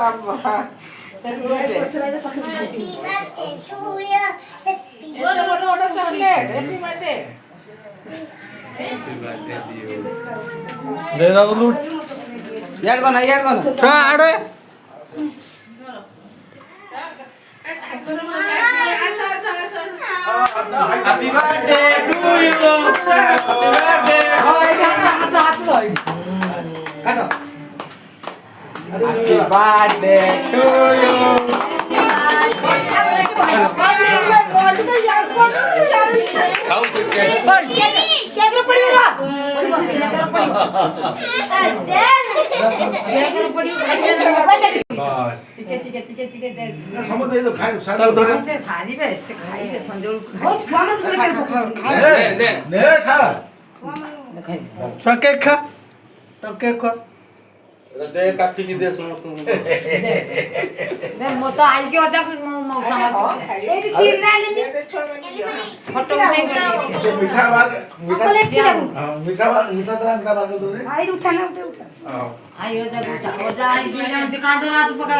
বাবা Happy birthday to you. এটা বড় বড় চকলেট হ্যাপি বার্থডে দে দাও লুট यार कौन ছা আরে happy birthday to you happy birthday काटो हैप्पी बर्थडे टू यू খাও কেক বাস না সমুদ্রে তো খাই তাও ধরে নে খা ছা কেক খা তাও কেক খা দে কাটি দে সমস্ত মতো আজকে ওটা মৌসুম এই ঠিক না জানি ফটো উঠে সে মিঠা বার মিঠা মিঠা তো আমরা বার করে দে আই উঠা না উঠা আই ওটা ওটা আই দিলাম দোকান ধরা তো পকা